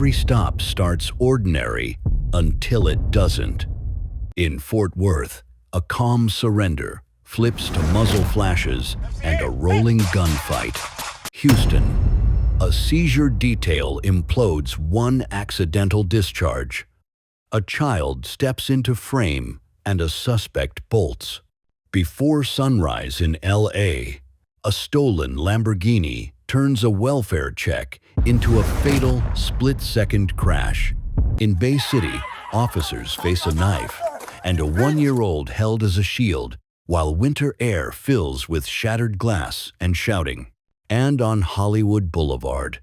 Every stop starts ordinary until it doesn't. In Fort Worth, a calm surrender flips to muzzle flashes and a rolling gunfight. Houston, a seizure detail implodes one accidental discharge. A child steps into frame and a suspect bolts. Before sunrise in LA, a stolen Lamborghini turns a welfare check into a fatal split-second crash. In Bay City, officers face a knife and a one-year-old held as a shield while winter air fills with shattered glass and shouting. And on Hollywood Boulevard,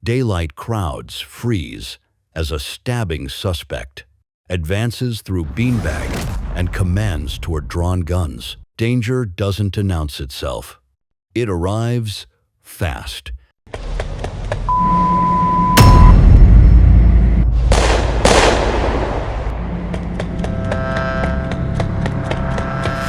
daylight crowds freeze as a stabbing suspect advances through beanbag and commands toward drawn guns. Danger doesn't announce itself. It arrives fast.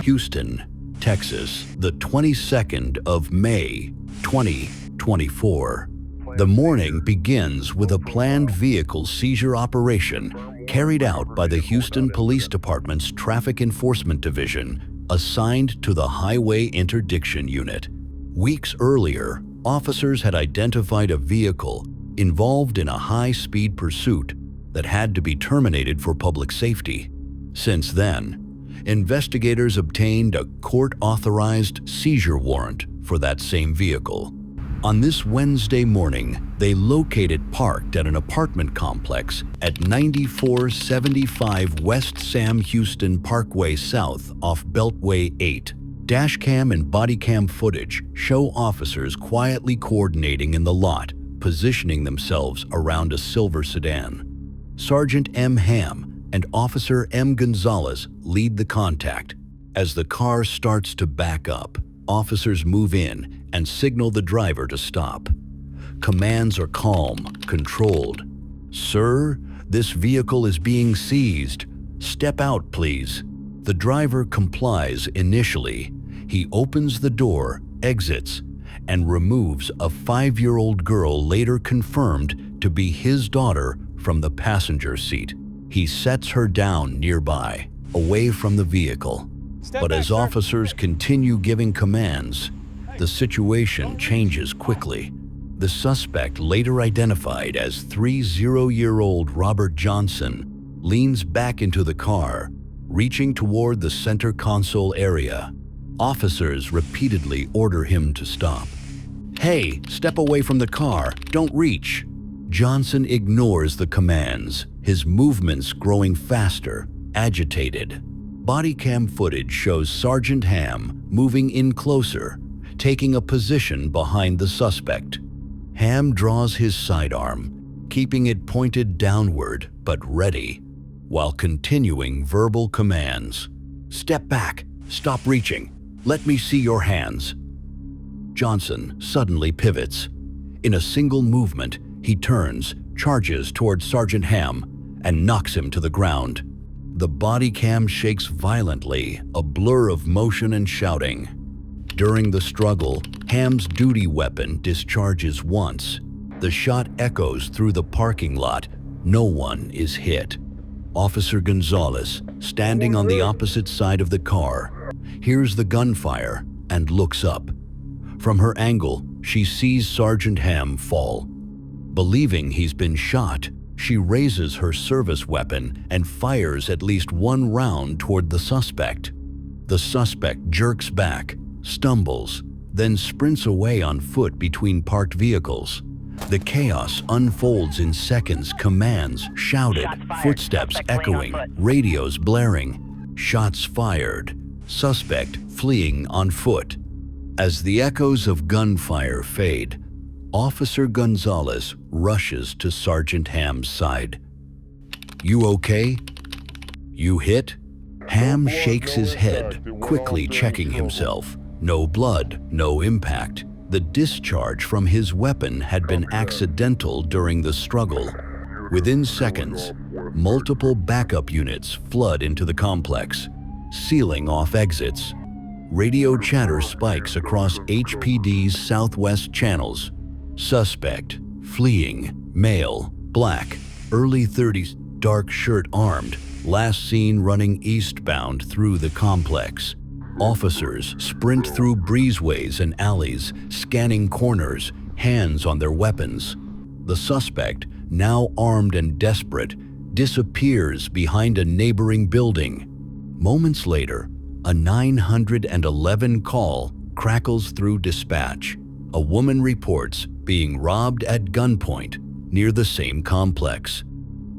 Houston, Texas, the 22nd of May, 2024. The morning begins with a planned vehicle seizure operation carried out by the Houston Police Department's Traffic Enforcement Division, assigned to the Highway Interdiction Unit. Weeks earlier, officers had identified a vehicle involved in a high-speed pursuit that had to be terminated for public safety. Since then, investigators obtained a court-authorized seizure warrant for that same vehicle. On this Wednesday morning, they located parked at an apartment complex at 9475 West Sam Houston Parkway South off Beltway 8. Dashcam and Bodycam footage show officers quietly coordinating in the lot, positioning themselves around a silver sedan. Sergeant M. Ham and Officer M. Gonzalez lead the contact. As the car starts to back up, officers move in and signal the driver to stop. Commands are calm, controlled. "Sir, this vehicle is being seized. Step out, please." The driver complies initially. He opens the door, exits, and removes a 5-year-old girl later confirmed to be his daughter from the passenger seat. He sets her down nearby, away from the vehicle. But as officers continue giving commands, the situation changes quickly. The suspect, later identified as 30-year-old Robert Johnson, leans back into the car, reaching toward the center console area. Officers repeatedly order him to stop. "Hey, step away from the car, don't reach." Johnson ignores the commands, his movements growing faster, agitated. Bodycam footage shows Sergeant Ham moving in closer, taking a position behind the suspect. Ham draws his sidearm, keeping it pointed downward but ready, while continuing verbal commands. "Step back, stop reaching, let me see your hands." Johnson suddenly pivots. In a single movement, he turns, charges toward Sergeant Ham, and knocks him to the ground. The body cam shakes violently, a blur of motion and shouting. During the struggle, Ham's duty weapon discharges once. The shot echoes through the parking lot. No one is hit. Officer Gonzalez, standing on the opposite side of the car, hears the gunfire and looks up. From her angle, she sees Sergeant Ham fall. Believing he's been shot, she raises her service weapon and fires at least one round toward the suspect. The suspect jerks back, stumbles, then sprints away on foot between parked vehicles. The chaos unfolds in seconds, commands shouted, footsteps echoing, radios blaring, shots fired, suspect fleeing on foot. As the echoes of gunfire fade, Officer Gonzalez rushes to Sergeant Ham's side. "You okay? You hit?" Ham shakes his head, quickly checking himself. No blood, no impact. The discharge from his weapon had been accidental during the struggle. Within seconds, multiple backup units flood into the complex, sealing off exits. Radio chatter spikes across HPD's southwest channels. Suspect, fleeing, male, Black, early 30s, dark shirt armed, last seen running eastbound through the complex. Officers sprint through breezeways and alleys, scanning corners, hands on their weapons. The suspect, now armed and desperate, disappears behind a neighboring building. Moments later, a 911 call crackles through dispatch. A woman reports being robbed at gunpoint near the same complex.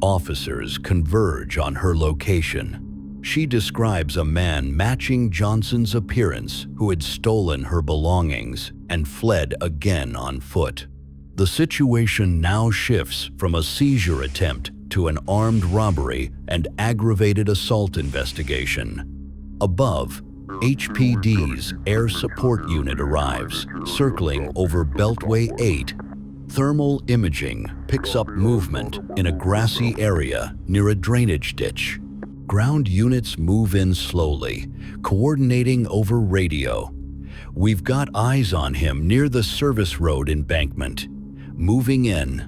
Officers converge on her location. She describes a man matching Johnson's appearance who had stolen her belongings and fled again on foot. The situation now shifts from a seizure attempt to an armed robbery and aggravated assault investigation. Above, HPD's air support unit arrives, circling over Beltway 8. Thermal imaging picks up movement in a grassy area near a drainage ditch. Ground units move in slowly, coordinating over radio. "We've got eyes on him near the service road embankment. Moving in."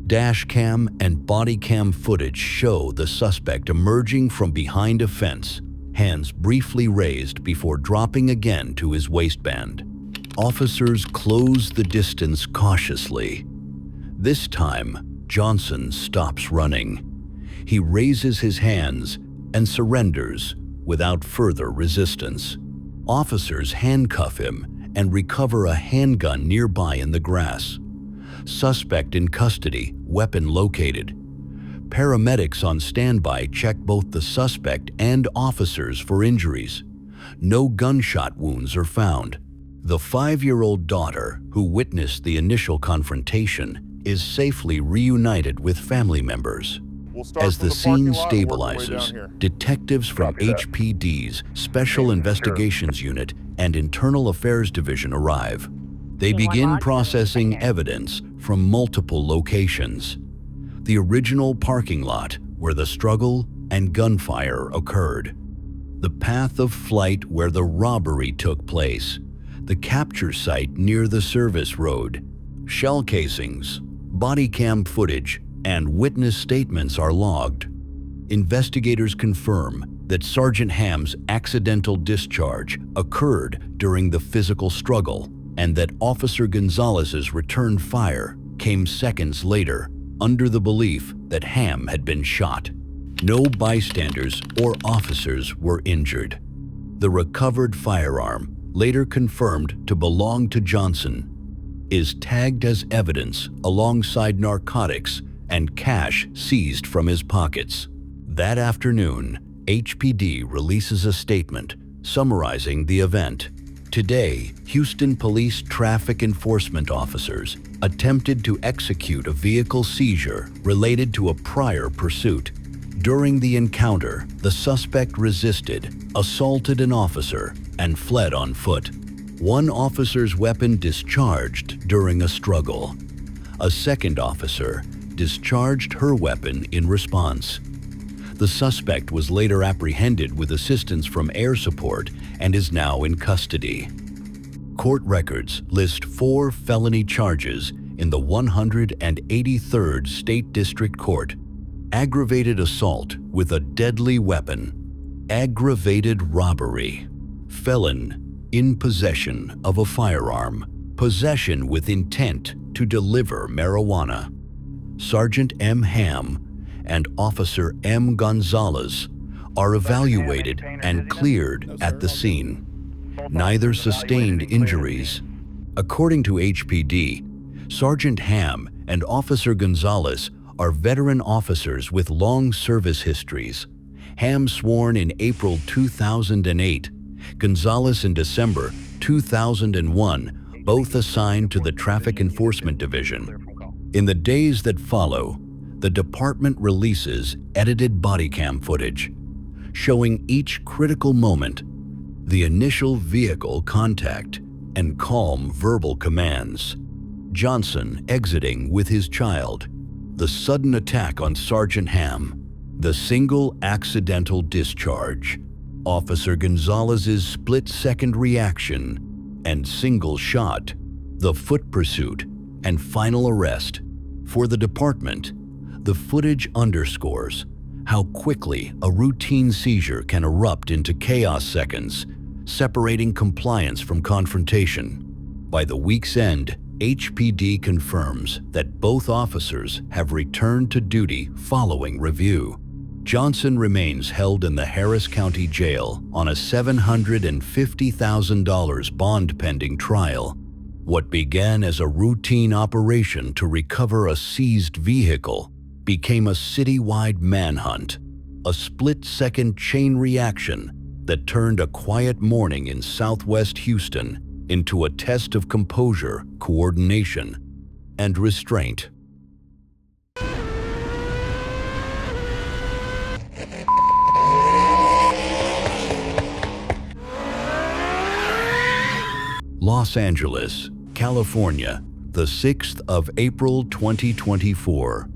Dashcam and Bodycam footage show the suspect emerging from behind a fence, hands briefly raised before dropping again to his waistband. Officers close the distance cautiously. This time, Johnson stops running. He raises his hands and surrenders without further resistance. Officers handcuff him and recover a handgun nearby in the grass. Suspect in custody, weapon located. Paramedics on standby check both the suspect and officers for injuries. No gunshot wounds are found. The 5-year-old daughter, who witnessed the initial confrontation, is safely reunited with family members. As the scene stabilizes, detectives from HPD's Special Investigations Unit and Internal Affairs Division arrive. They begin processing evidence from multiple locations. The original parking lot where the struggle and gunfire occurred. The path of flight where the robbery took place. The capture site near the service road. Shell casings, body cam footage, and witness statements are logged. Investigators confirm that Sergeant Ham's accidental discharge occurred during the physical struggle and that Officer Gonzalez's return fire came seconds later, under the belief that Ham had been shot. No bystanders or officers were injured. The recovered firearm, later confirmed to belong to Johnson, is tagged as evidence alongside narcotics and cash seized from his pockets. That afternoon, HPD releases a statement summarizing the event. Today, Houston Police traffic enforcement officers attempted to execute a vehicle seizure related to a prior pursuit. During the encounter, the suspect resisted, assaulted an officer, and fled on foot. One officer's weapon discharged during a struggle. A second officer discharged her weapon in response. The suspect was later apprehended with assistance from air support and is now in custody. Court records list 4 felony charges in the 183rd State District Court: aggravated assault with a deadly weapon, aggravated robbery, felon in possession of a firearm, possession with intent to deliver marijuana. Sergeant M. Ham and Officer M. Gonzalez are evaluated and cleared at the scene. Neither sustained injuries. According to HPD, Sergeant Ham and Officer Gonzalez are veteran officers with long service histories. Ham sworn in April 2008, Gonzalez in December 2001, both assigned to the Traffic Enforcement Division. In the days that follow, the department releases edited bodycam footage, showing each critical moment, the initial vehicle contact, and calm verbal commands. Johnson exiting with his child, the sudden attack on Sergeant Ham, the single accidental discharge, Officer Gonzalez's split-second reaction, and single shot, the foot pursuit, and final arrest. For the department, The footage underscores how quickly a routine seizure can erupt into chaos seconds, separating compliance from confrontation. By the week's end, HPD confirms that both officers have returned to duty following review. Johnson remains held in the Harris County Jail on a $750,000 bond pending trial. What began as a routine operation to recover a seized vehicle became a citywide manhunt, a split-second chain reaction that turned a quiet morning in southwest Houston into a test of composure, coordination, and restraint. Los Angeles, California, the 6th of April 2024.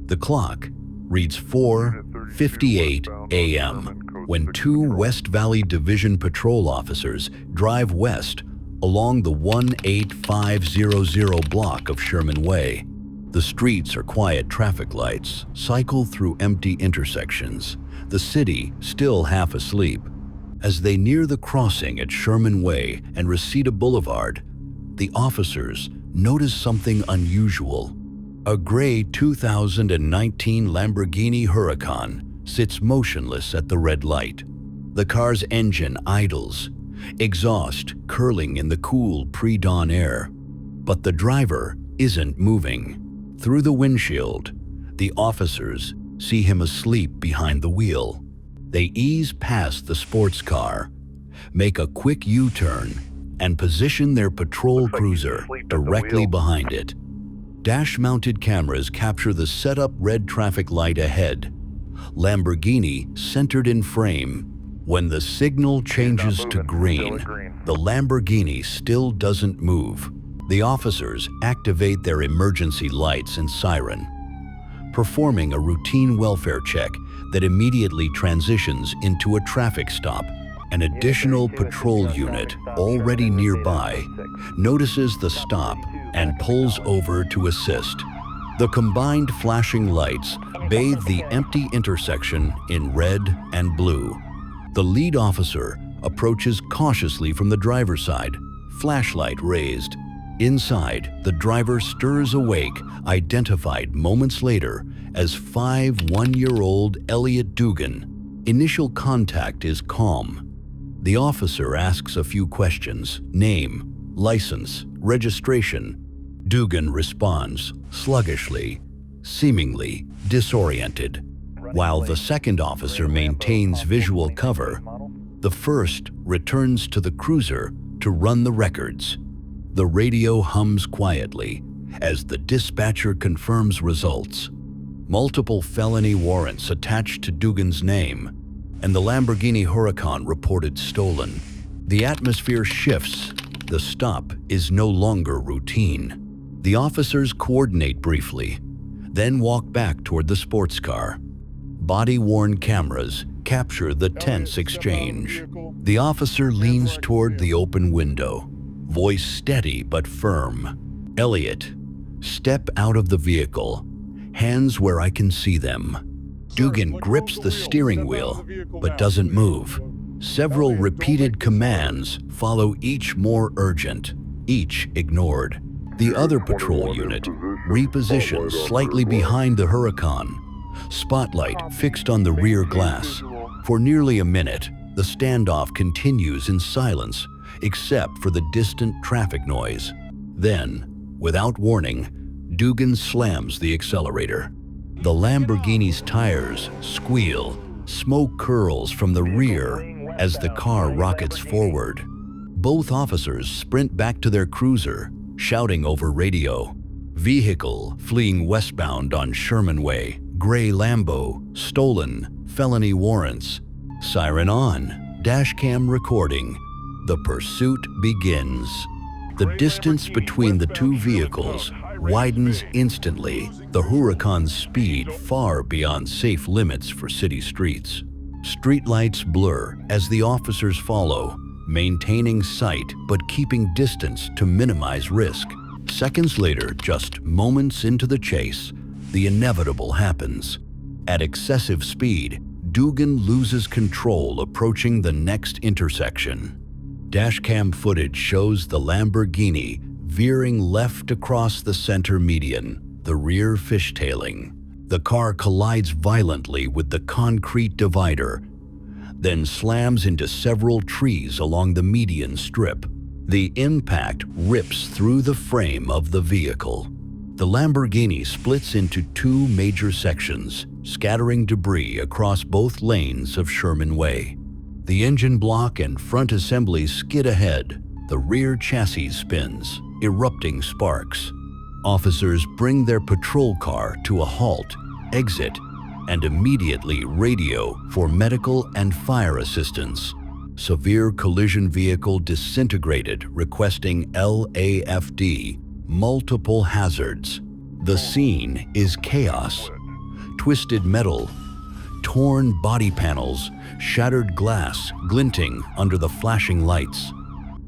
The clock reads 4:58 a.m. when two West Valley Division patrol officers drive west along the 18500 block of Sherman Way. The streets are quiet traffic lights, cycle through empty intersections, the city still half asleep. As they near the crossing at Sherman Way and Reseda Boulevard, the officers notice something unusual. A gray 2019 Lamborghini Huracan sits motionless at the red light. The car's engine idles, exhaust curling in the cool pre-dawn air. But the driver isn't moving. Through the windshield, the officers see him asleep behind the wheel. They ease past the sports car, make a quick U-turn, and position their patrol cruiser directly behind it. Dash-mounted cameras capture the set-up red traffic light ahead, Lamborghini centered in frame. When the signal changes to green, the Lamborghini still doesn't move. The officers activate their emergency lights and siren, performing a routine welfare check that immediately transitions into a traffic stop. An additional patrol unit already nearby notices the stop and pulls over to assist. The combined flashing lights bathe the empty intersection in red and blue. The lead officer approaches cautiously from the driver's side, flashlight raised. Inside, the driver stirs awake, identified moments later as 1-year-old Elliot Dugan. Initial contact is calm. The officer asks a few questions: name, license, registration. Dugan responds sluggishly, seemingly disoriented. While the second officer maintains visual cover, the first returns to the cruiser to run the records. The radio hums quietly as the dispatcher confirms results. Multiple felony warrants attached to Dugan's name, and the Lamborghini Huracan reported stolen. The atmosphere shifts. The stop is no longer routine. The officers coordinate briefly, then walk back toward the sports car. Body-worn cameras capture the tense exchange. The officer leans toward the open window, voice steady but firm. "Elliot, step out of the vehicle. Hands where I can see them." Dugan grips the steering wheel, but doesn't move. Several repeated commands follow, each more urgent, each ignored. The other patrol unit repositions slightly behind the Huracan, spotlight fixed on the rear glass. For nearly a minute, the standoff continues in silence, except for the distant traffic noise. Then, without warning, Dugan slams the accelerator. The Lamborghini's tires squeal, smoke curls from the rear as the car rockets forward. Both officers sprint back to their cruiser, shouting over radio. Vehicle fleeing westbound on Sherman Way, gray Lambo, stolen, felony warrants. Siren on, dashcam recording. The pursuit begins. The distance between the two vehicles widens instantly, the Huracan's speed far beyond safe limits for city streets. Streetlights blur as the officers follow, maintaining sight but keeping distance to minimize risk. Seconds later, just moments into the chase, the inevitable happens. At excessive speed, Dugan loses control approaching the next intersection. Dashcam footage shows the Lamborghini veering left across the center median, the rear fishtailing. The car collides violently with the concrete divider, then slams into several trees along the median strip. The impact rips through the frame of the vehicle. The Lamborghini splits into two major sections, scattering debris across both lanes of Sherman Way. The engine block and front assembly skid ahead. The rear chassis spins, erupting sparks. Officers bring their patrol car to a halt, exit, and immediately radio for medical and fire assistance. Severe collision vehicle disintegrated, requesting LAFD. Multiple hazards. The scene is chaos. Twisted metal, torn body panels, shattered glass glinting under the flashing lights.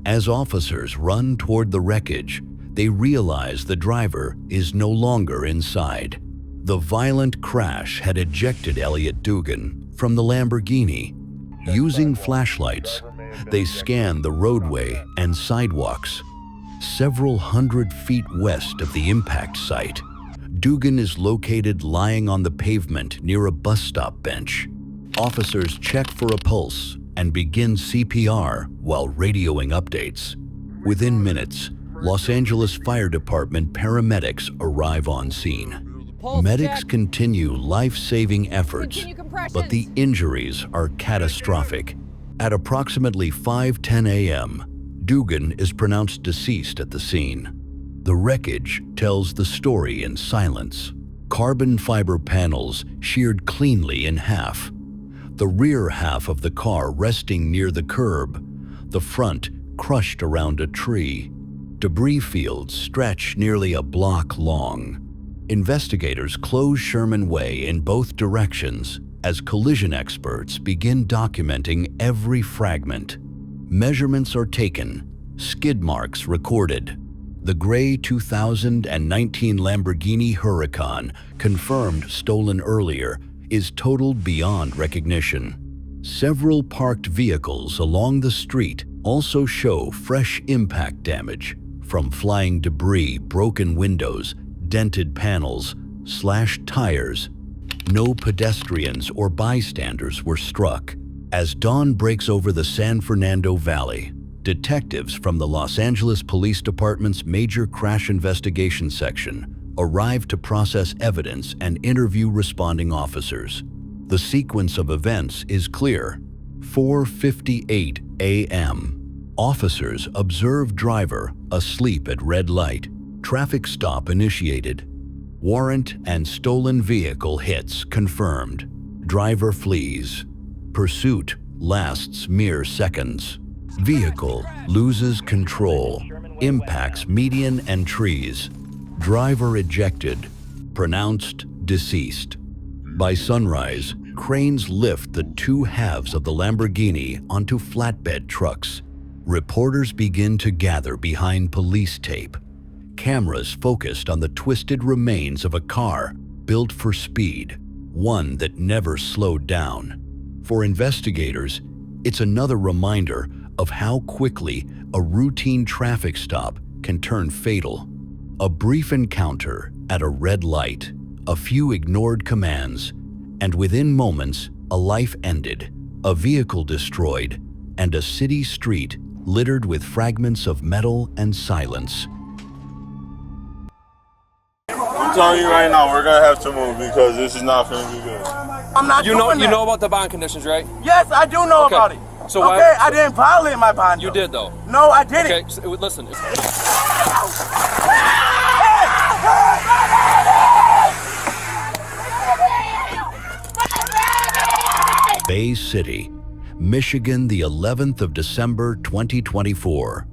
As officers run toward the wreckage, they realize the driver is no longer inside. The violent crash had ejected Elliot Dugan from the Lamborghini. Using flashlights, they scan the roadway and sidewalks. Several hundred feet west of the impact site, Dugan is located lying on the pavement near a bus stop bench. Officers check for a pulse and begin CPR while radioing updates. Within minutes, Los Angeles Fire Department paramedics arrive on scene. Medics continue life-saving efforts, but the injuries are catastrophic. At approximately 5:10 a.m., Dugan is pronounced deceased at the scene. The wreckage tells the story in silence. Carbon fiber panels sheared cleanly in half. The rear half of the car resting near the curb, the front crushed around a tree. Debris fields stretch nearly a block long. Investigators close Sherman Way in both directions as collision experts begin documenting every fragment. Measurements are taken, skid marks recorded. The gray 2019 Lamborghini Huracan, confirmed stolen earlier, is totaled beyond recognition. Several parked vehicles along the street also show fresh impact damage, from flying debris, broken windows, dented panels, slashed tires. No pedestrians or bystanders were struck. As dawn breaks over the San Fernando Valley, detectives from the Los Angeles Police Department's Major Crash Investigation Section arrive to process evidence and interview responding officers. The sequence of events is clear. 4:58 a.m. Officers observe driver asleep at red light. Traffic stop initiated. Warrant and stolen vehicle hits confirmed. Driver flees. Pursuit lasts mere seconds. Vehicle loses control, impacts median and trees. Driver ejected, pronounced deceased. By sunrise, cranes lift the two halves of the Lamborghini onto flatbed trucks. Reporters begin to gather behind police tape. Cameras focused on the twisted remains of a car built for speed, one that never slowed down. For investigators, it's another reminder of how quickly a routine traffic stop can turn fatal. A brief encounter at a red light, a few ignored commands, and within moments, a life ended, a vehicle destroyed, and a city street littered with fragments of metal and silence. I'm telling you right now, we're gonna have to move because this is not gonna be good. I'm not you know about the bond conditions, right? Yes, I do know about it. So I didn't violate my bond. You did though. No, I didn't. Okay, so, listen. Bay City, Michigan, the 11th of December 2024.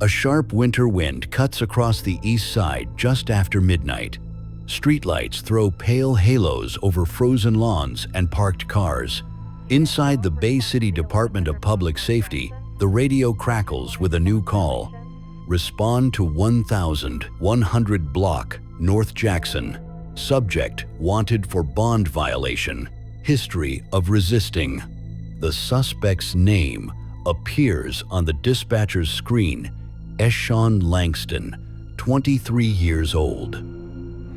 A sharp winter wind cuts across the east side just after midnight. Streetlights throw pale halos over frozen lawns and parked cars. Inside the Bay City Department of Public Safety, the radio crackles with a new call. Respond to 1100 block, North Jackson. Subject wanted for bond violation. History of resisting. The suspect's name appears on the dispatcher's screen. Eshawn Langston, 23 years old.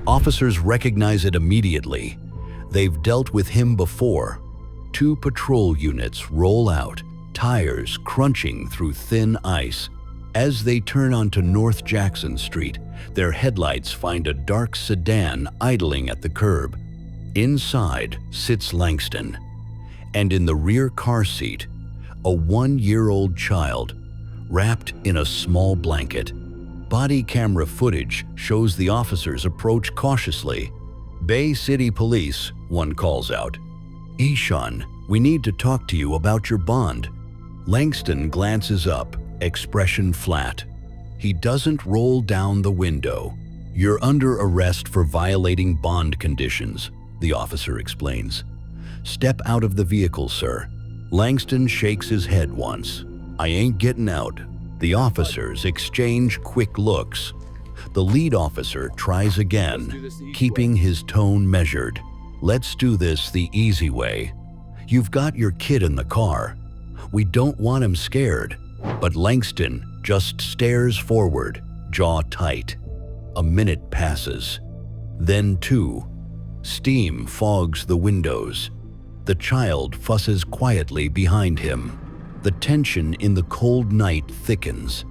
Officers recognize it immediately. They've dealt with him before. 2 patrol units roll out, tires crunching through thin ice. As they turn onto North Jackson Street, their headlights find a dark sedan idling at the curb. Inside sits Langston, and in the rear car seat, a 1-year-old child wrapped in a small blanket. Body camera footage shows the officers approach cautiously. Bay City Police, one calls out. "Eshawn, we need to talk to you about your bond." Langston glances up, expression flat. He doesn't roll down the window. "You're under arrest for violating bond conditions," the officer explains. "Step out of the vehicle, sir." Langston shakes his head once. "I ain't getting out." The officers exchange quick looks. The lead officer tries again, keeping his tone measured. "Let's do this the easy way. You've got your kid in the car. We don't want him scared." But Langston just stares forward, jaw tight. A minute passes. Then 2. Steam fogs the windows. The child fusses quietly behind him. The tension in the cold night thickens.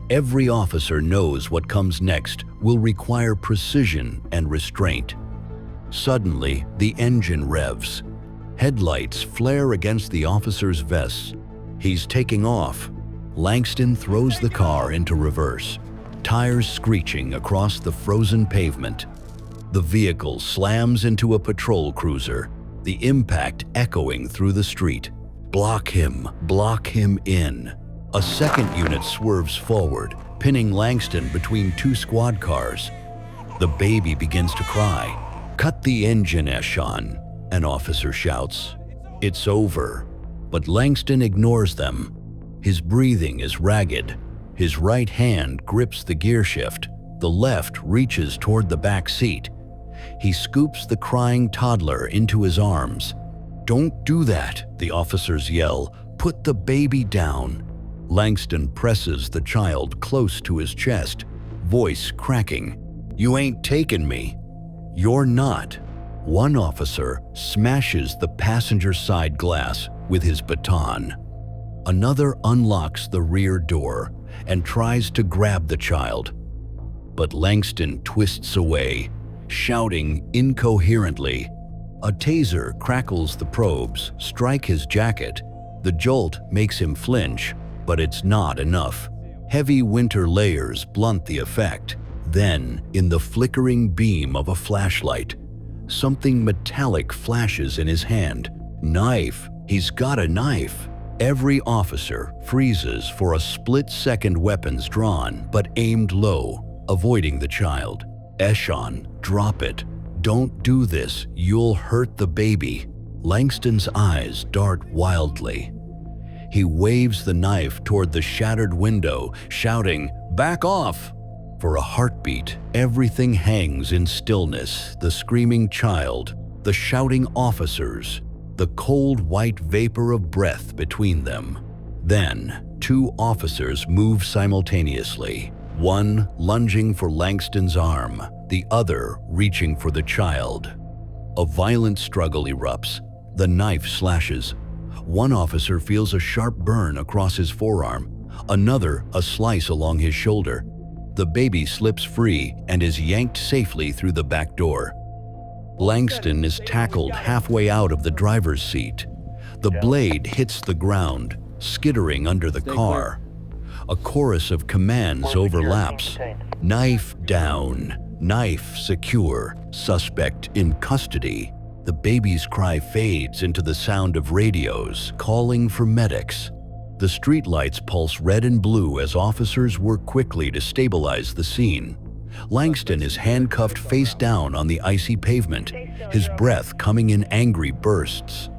Every officer knows what comes next will require precision and restraint. Suddenly, the engine revs. Headlights flare against the officer's vests. He's taking off. Langston throws the car into reverse, tires screeching across the frozen pavement. The vehicle slams into a patrol cruiser, the impact echoing through the street. Block him in. A second unit swerves forward, pinning Langston between 2 squad cars. The baby begins to cry. "Cut the engine, Eshawn," an officer shouts. It's over, but Langston ignores them. His breathing is ragged. His right hand grips the gear shift. The left reaches toward the back seat. He scoops the crying toddler into his arms. "Don't do that," the officers yell. "Put the baby down." Langston presses the child close to his chest, voice cracking. "You ain't taking me." "You're not." One officer smashes the passenger side glass with his baton. Another unlocks the rear door and tries to grab the child. But Langston twists away, shouting incoherently. A taser crackles the probes, strike his jacket. The jolt makes him flinch, but it's not enough. Heavy winter layers blunt the effect. Then, in the flickering beam of a flashlight, something metallic flashes in his hand. Knife. He's got a knife. Every officer freezes for a split-second, weapons drawn, but aimed low, avoiding the child. "Eshawn, drop it. Don't do this. You'll hurt the baby." Langston's eyes dart wildly. He waves the knife toward the shattered window, shouting, "Back off!" For a heartbeat, everything hangs in stillness. The screaming child, the shouting officers, the cold white vapor of breath between them. Then, 2 officers move simultaneously, one lunging for Langston's arm, the other reaching for the child. A violent struggle erupts. The knife slashes. One officer feels a sharp burn across his forearm, another a slice along his shoulder. The baby slips free and is yanked safely through the back door. Langston is tackled halfway out of the driver's seat. The blade hits the ground, skittering under the car. A chorus of commands overlaps. Knife down, knife secure, suspect in custody. The baby's cry fades into the sound of radios calling for medics. The streetlights pulse red and blue as officers work quickly to stabilize the scene. Langston is handcuffed face down on the icy pavement, his breath coming in angry bursts.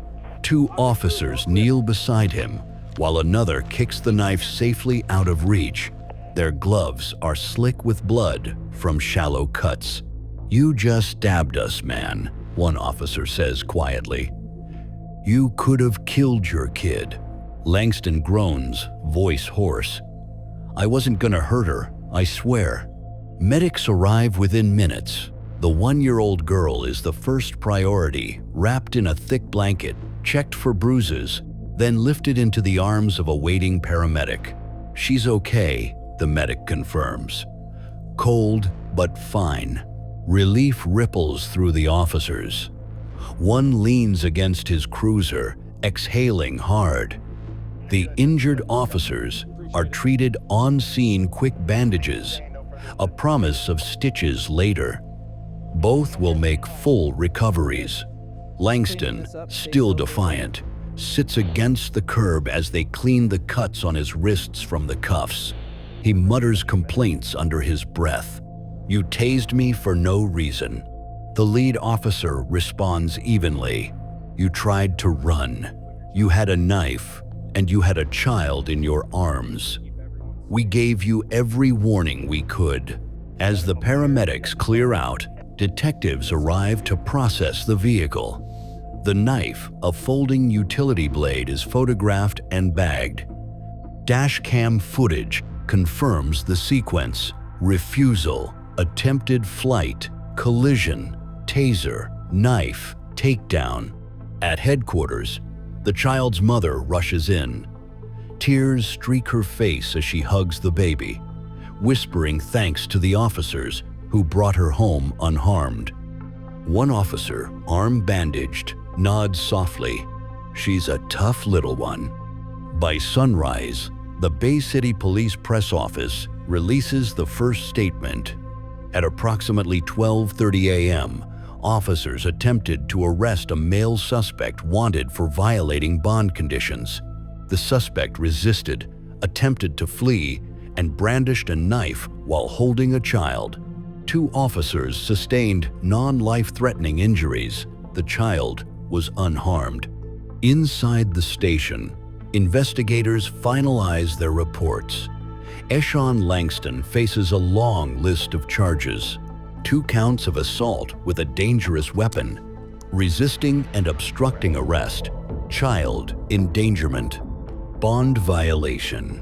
2 officers kneel beside him, while another kicks the knife safely out of reach. Their gloves are slick with blood from shallow cuts. "You just stabbed us, man," one officer says quietly. "You could have killed your kid." Langston groans, voice hoarse. "I wasn't gonna hurt her, I swear." Medics arrive within minutes. The 1-year-old girl is the first priority, wrapped in a thick blanket, checked for bruises, then lifted into the arms of a waiting paramedic. "She's okay," the medic confirms. Cold, but fine. Relief ripples through the officers. One leans against his cruiser, exhaling hard. The injured officers are treated on-scene quick bandages, a promise of stitches later. Both will make full recoveries. Langston, still defiant, sits against the curb as they clean the cuts on his wrists from the cuffs. He mutters complaints under his breath. "You tased me for no reason." The lead officer responds evenly. "You tried to run. You had a knife, and you had a child in your arms. We gave you every warning we could." As the paramedics clear out, detectives arrive to process the vehicle. The knife, a folding utility blade, is photographed and bagged. Dashcam footage confirms the sequence: refusal, attempted flight, collision, taser, knife, takedown. At headquarters, the child's mother rushes in. Tears streak her face as she hugs the baby, whispering thanks to the officers who brought her home unharmed. One officer, arm bandaged, nods softly. "She's a tough little one." By sunrise, the Bay City Police Press Office releases the first statement. At approximately 12:30 a.m., officers attempted to arrest a male suspect wanted for violating bond conditions. The suspect resisted, attempted to flee, and brandished a knife while holding a child. 2 officers sustained non-life-threatening injuries. The child was unharmed. Inside the station, investigators finalize their reports. Eshawn Langston faces a long list of charges: 2 counts of assault with a dangerous weapon, resisting and obstructing arrest, child endangerment, bond violation.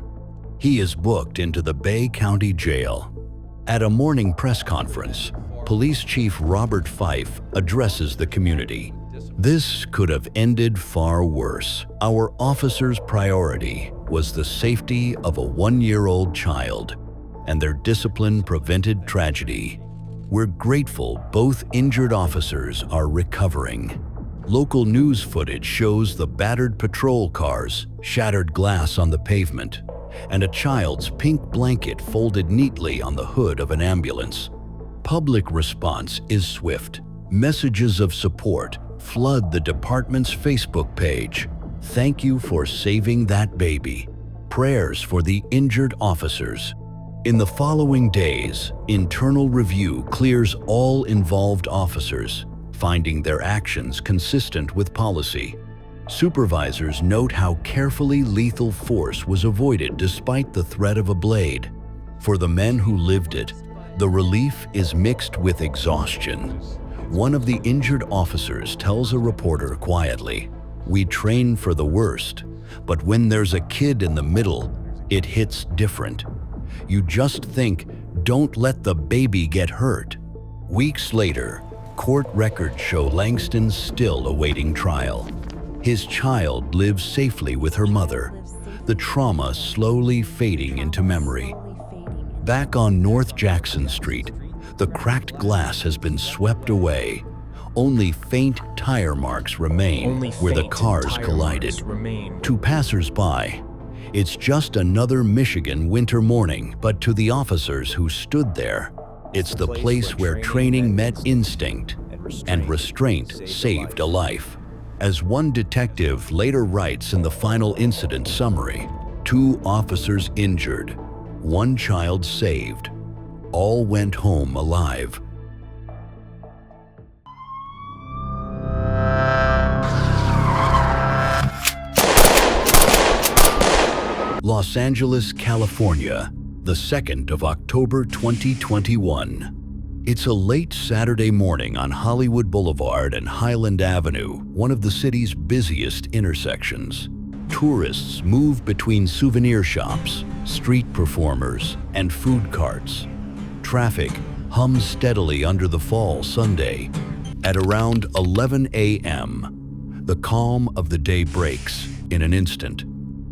He is booked into the Bay County Jail. At a morning press conference, Police Chief Robert Fife addresses the community. "This could have ended far worse. Our officers' priority was the safety of a 1-year-old child, and their discipline prevented tragedy. We're grateful both injured officers are recovering." Local news footage shows the battered patrol cars, shattered glass on the pavement, and a child's pink blanket folded neatly on the hood of an ambulance. Public response is swift. Messages of support flood the department's Facebook page. "Thank you for saving that baby." Prayers for the injured officers. In the following days, internal review clears all involved officers, finding their actions consistent with policy. Supervisors note how carefully lethal force was avoided despite the threat of a blade. For the men who lived it, the relief is mixed with exhaustion. One of the injured officers tells a reporter quietly, "We train for the worst, but when there's a kid in the middle, it hits different. You just think, don't let the baby get hurt." Weeks later, court records show Langston still awaiting trial. His child lives safely with her mother, the trauma slowly fading into memory. Back on North Jackson Street, the cracked glass has been swept away. Only faint tire marks remain where the cars collided. To passers-by, it's just another Michigan winter morning, but to the officers who stood there, it's the place where training met instinct and restraint saved a life. As one detective later writes in the final incident summary, 2 officers injured, 1 child saved. All went home alive. Los Angeles, California, the 2nd of October 2021. It's a late Saturday morning on Hollywood Boulevard and Highland Avenue, one of the city's busiest intersections. Tourists move between souvenir shops, street performers, and food carts. Traffic hums steadily under the fall Sunday. At around 11 a.m., the calm of the day breaks in an instant.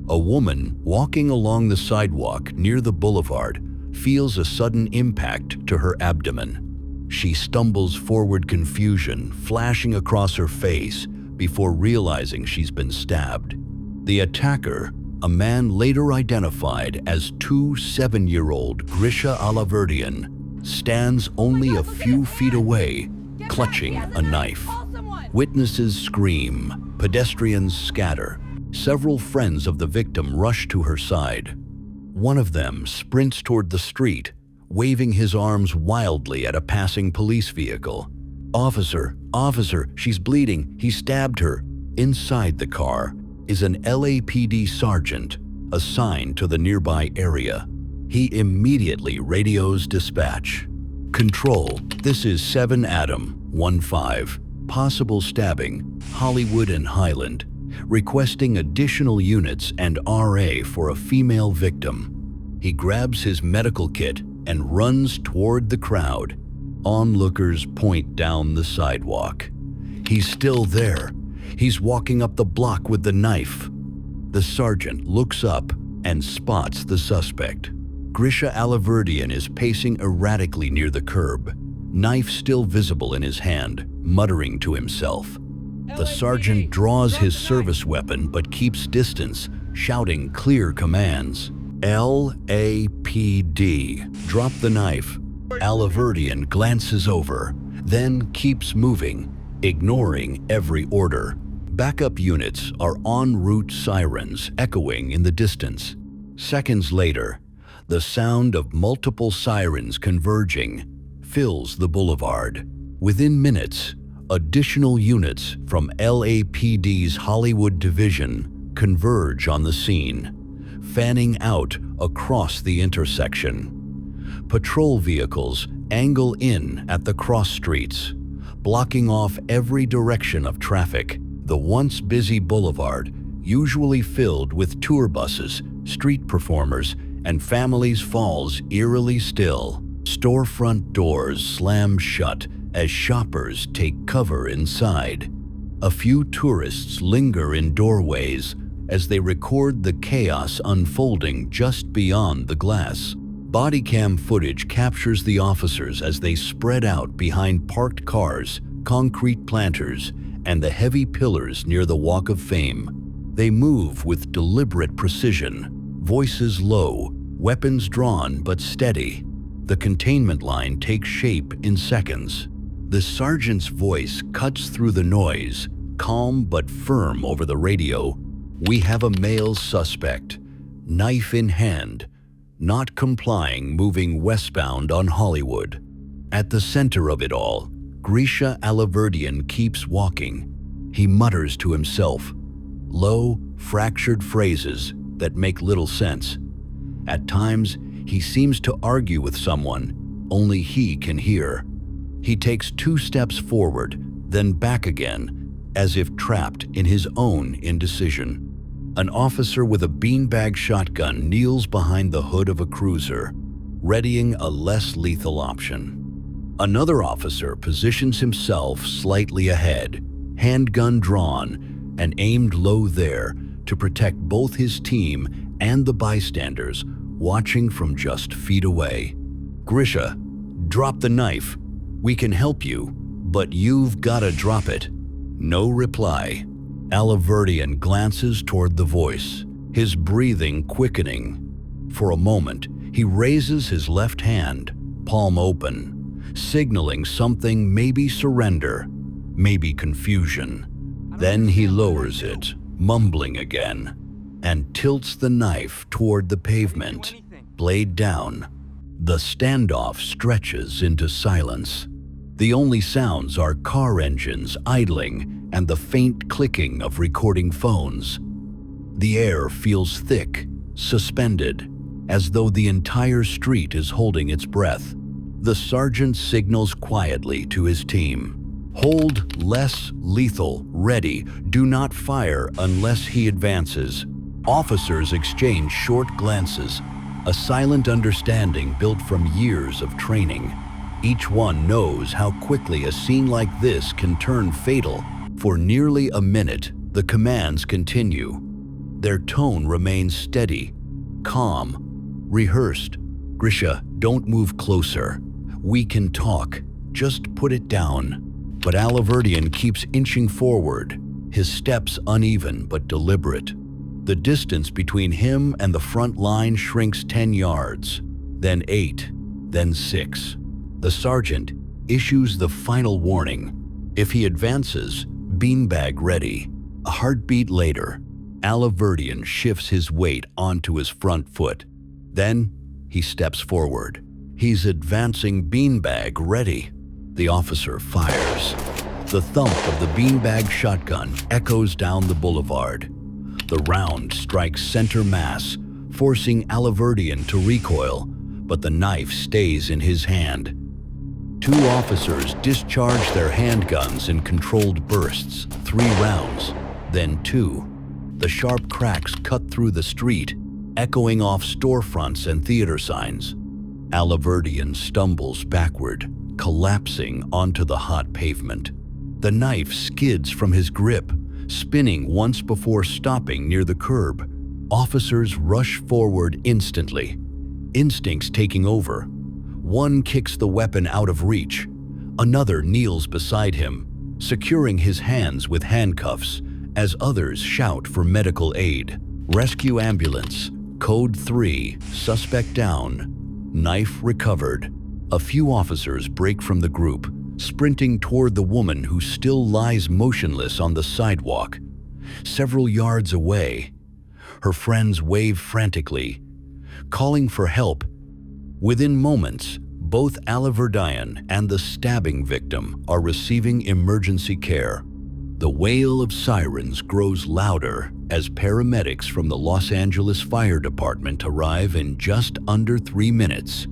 A woman walking along the sidewalk near the boulevard feels a sudden impact to her abdomen. She stumbles forward, confusion flashing across her face before realizing she's been stabbed. The attacker, a man later identified as 7-year-old Grisha Alaverdian, stands only a few feet away, clutching a knife. Witnesses scream, pedestrians scatter. Several friends of the victim rush to her side. One of them sprints toward the street, waving his arms wildly at a passing police vehicle. "Officer, officer, she's bleeding, he stabbed her." Inside the car is an LAPD sergeant assigned to the nearby area. He immediately radios dispatch. "Control, this is 7 Adam 15, possible stabbing, Hollywood and Highland, requesting additional units and RA for a female victim." He grabs his medical kit and runs toward the crowd. Onlookers point down the sidewalk. He's still there. He's walking up the block with the knife. The sergeant looks up and spots the suspect. Grisha Alaverdian is pacing erratically near the curb, knife still visible in his hand, muttering to himself. The sergeant draws his service weapon but keeps distance, shouting clear commands. "LAPD, drop the knife." Alaverdian glances over, then keeps moving, ignoring every order. Backup units are en route, sirens echoing in the distance. Seconds later, the sound of multiple sirens converging fills the boulevard. Within minutes, additional units from LAPD's Hollywood division converge on the scene, fanning out across the intersection. Patrol vehicles angle in at the cross streets, blocking off every direction of traffic. The once busy boulevard, usually filled with tour buses, street performers, and families, falls eerily still. Storefront doors slam shut as shoppers take cover inside. A few tourists linger in doorways as they record the chaos unfolding just beyond the glass. Bodycam footage captures the officers as they spread out behind parked cars, concrete planters, and the heavy pillars near the Walk of Fame. They move with deliberate precision, voices low, weapons drawn but steady. The containment line takes shape in seconds. The sergeant's voice cuts through the noise, calm but firm over the radio. "We have a male suspect, knife in hand, not complying, moving westbound on Hollywood." At the center of it all, Grisha Alaverdian keeps walking. He mutters to himself, low, fractured phrases that make little sense. At times, he seems to argue with someone only he can hear. He takes 2 steps forward, then back again, as if trapped in his own indecision. An officer with a beanbag shotgun kneels behind the hood of a cruiser, readying a less lethal option. Another officer positions himself slightly ahead, handgun drawn and aimed low there to protect both his team and the bystanders watching from just feet away. "Grisha, drop the knife. We can help you, but you've gotta drop it." No reply. Alaverdian glances toward the voice, his breathing quickening. For a moment, he raises his left hand, palm open, signaling something, maybe surrender, maybe confusion. Then he lowers it, mumbling again, and tilts the knife toward the pavement, blade down. The standoff stretches into silence. The only sounds are car engines idling and the faint clicking of recording phones. The air feels thick, suspended, as though the entire street is holding its breath. The sergeant signals quietly to his team. Hold less lethal, ready, do not fire unless he advances. Officers exchange short glances, a silent understanding built from years of training. Each one knows how quickly a scene like this can turn fatal. For nearly a minute, the commands continue. Their tone remains steady, calm, rehearsed. Grisha, don't move closer. We can talk. Just put it down. But Alaverdian keeps inching forward, his steps uneven but deliberate. The distance between him and the front line shrinks 10 yards, then 8, then 6. The sergeant issues the final warning. If he advances, beanbag ready. A heartbeat later, Alaverdian shifts his weight onto his front foot. Then he steps forward. He's advancing, beanbag ready. The officer fires. The thump of the beanbag shotgun echoes down the boulevard. The round strikes center mass, forcing Alaverdian to recoil, but the knife stays in his hand. 2 officers discharge their handguns in controlled bursts, 3 rounds, then 2. The sharp cracks cut through the street, echoing off storefronts and theater signs. Alaverdian stumbles backward, collapsing onto the hot pavement. The knife skids from his grip, spinning once before stopping near the curb. Officers rush forward instantly, instincts taking over. One kicks the weapon out of reach. Another kneels beside him, securing his hands with handcuffs as others shout for medical aid. Rescue ambulance, code 3, suspect down, knife recovered. A few officers break from the group, sprinting toward the woman who still lies motionless on the sidewalk. Several yards away, her friends wave frantically, calling for help. Within moments, both Alaverdian and the stabbing victim are receiving emergency care. The wail of sirens grows louder as paramedics from the Los Angeles Fire Department arrive in just under 3 minutes.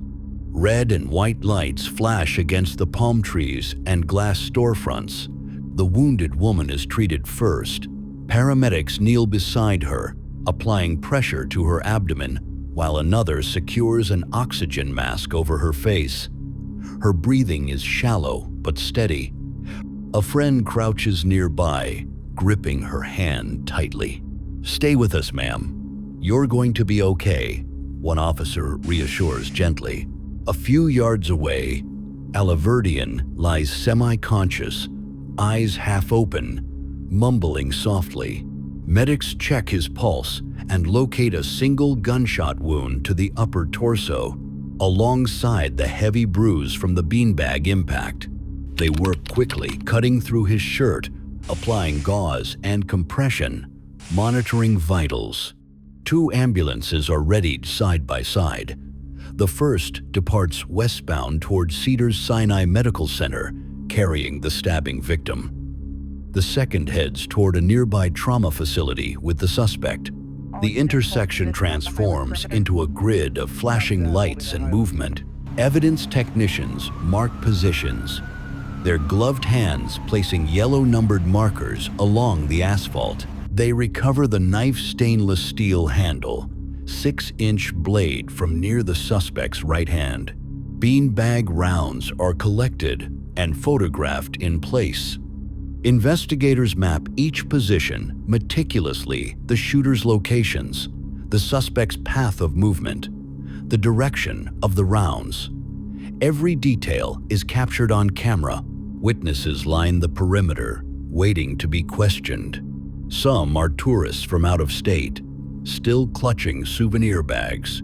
Red and white lights flash against the palm trees and glass storefronts. The wounded woman is treated first. Paramedics kneel beside her, applying pressure to her abdomen, while another secures an oxygen mask over her face. Her breathing is shallow but steady. A friend crouches nearby, gripping her hand tightly. "Stay with us, ma'am. You're going to be okay," one officer reassures gently. A few yards away, Alaverdian lies semi-conscious, eyes half open, mumbling softly. Medics check his pulse and locate a single gunshot wound to the upper torso, alongside the heavy bruise from the beanbag impact. They work quickly, cutting through his shirt, applying gauze and compression, monitoring vitals. 2 ambulances are readied side by side. The first departs westbound toward Cedars-Sinai Medical Center, carrying the stabbing victim. The second heads toward a nearby trauma facility with the suspect. The intersection transforms into a grid of flashing lights and movement. Evidence technicians mark positions, their gloved hands placing yellow-numbered markers along the asphalt. They recover the knife stainless steel handle, 6-inch blade from near the suspect's right hand. Beanbag rounds are collected and photographed in place. Investigators map each position meticulously, the shooter's locations, the suspect's path of movement, the direction of the rounds. Every detail is captured on camera. Witnesses line the perimeter, waiting to be questioned. Some are tourists from out of state, still clutching souvenir bags.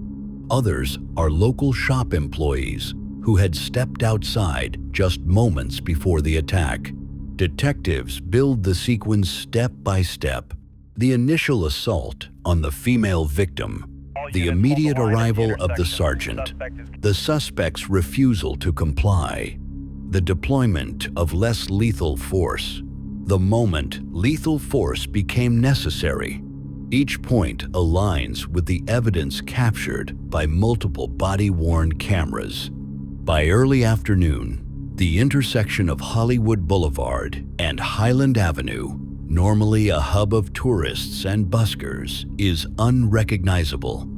Others are local shop employees who had stepped outside just moments before the attack. Detectives build the sequence step by step. The initial assault on the female victim, the immediate arrival of the sergeant, the suspect's refusal to comply, the deployment of less lethal force, the moment lethal force became necessary. Each point aligns with the evidence captured by multiple body-worn cameras. By early afternoon, the intersection of Hollywood Boulevard and Highland Avenue, normally a hub of tourists and buskers, is unrecognizable.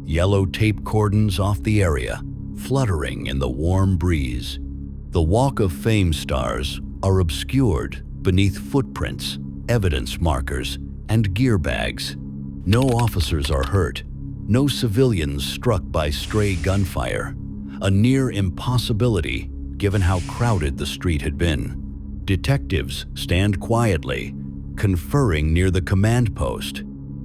Yellow tape cordons off the area, fluttering in the warm breeze. The Walk of Fame stars are obscured beneath footprints, evidence markers, and gear bags. No officers are hurt, no civilians struck by stray gunfire, a near impossibility given how crowded the street had been. Detectives stand quietly, conferring near the command post.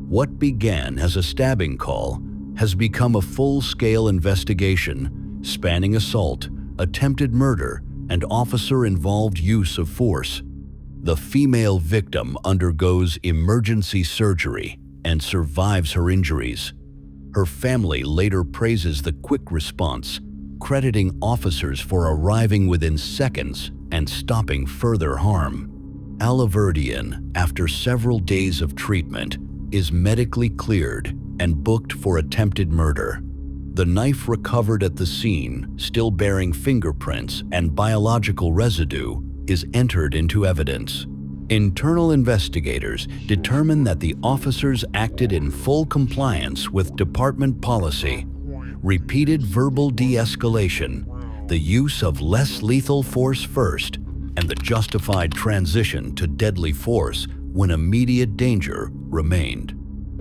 What began as a stabbing call has become a full-scale investigation spanning assault, attempted murder, and officer-involved use of force. The female victim undergoes emergency surgery and survives her injuries. Her family later praises the quick response, crediting officers for arriving within seconds and stopping further harm. Alaverdian, after several days of treatment, is medically cleared and booked for attempted murder. The knife recovered at the scene, still bearing fingerprints and biological residue, is entered into evidence. Internal investigators determine that the officers acted in full compliance with department policy. Repeated verbal de-escalation, the use of less lethal force first, and the justified transition to deadly force when immediate danger remained.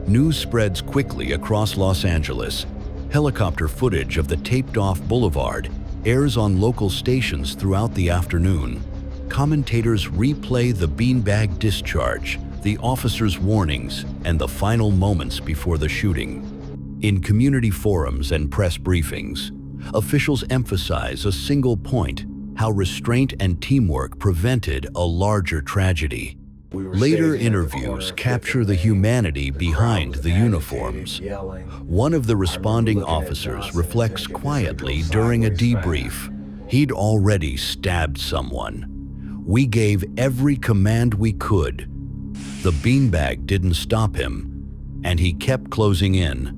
News spreads quickly across Los Angeles. Helicopter footage of the taped-off boulevard airs on local stations throughout the afternoon. Commentators replay the beanbag discharge, the officers' warnings, and the final moments before the shooting. In community forums and press briefings, officials emphasize a single point: how restraint and teamwork prevented a larger tragedy. Later interviews capture the humanity behind the uniforms. One of the responding officers reflects quietly during a debrief. He'd already stabbed someone. "We gave every command we could. The beanbag didn't stop him, and he kept closing in.